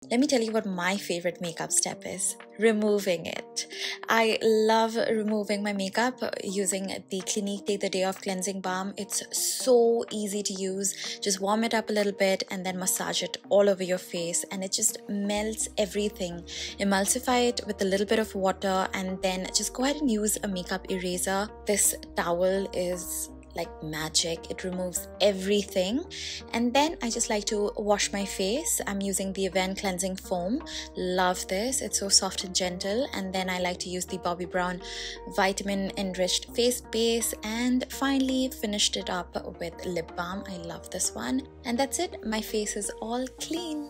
let me tell you what my favorite makeup step is: removing it. I love removing my makeup using the Clinique Take the Day Off Cleansing Balm. It's so easy to use. Just warm it up a little bit and then massage it all over your face, and it just melts everything. Emulsify it with a little bit of water and then just go ahead and use a makeup eraser. This towel is like magic. It removes everything. And then I just like to wash my face. I'm using the Avène cleansing foam. Love this. It's so soft and gentle. And then I like to use the Bobbi Brown vitamin enriched face base, and finally finished it up with lip balm. I love this one. And that's it. My face is all clean.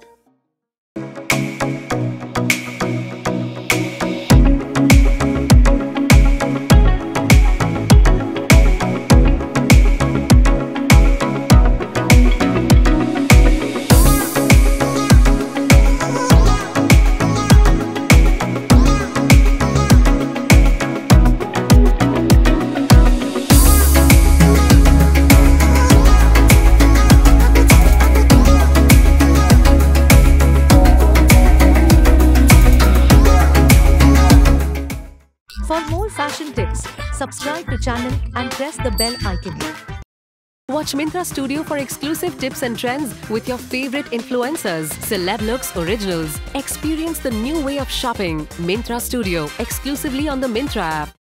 For more fashion tips, subscribe to channel and press the bell icon. Watch Myntra Studio for exclusive tips and trends with your favorite influencers, celeb looks, originals. Experience the new way of shopping. Myntra Studio, exclusively on the Myntra app.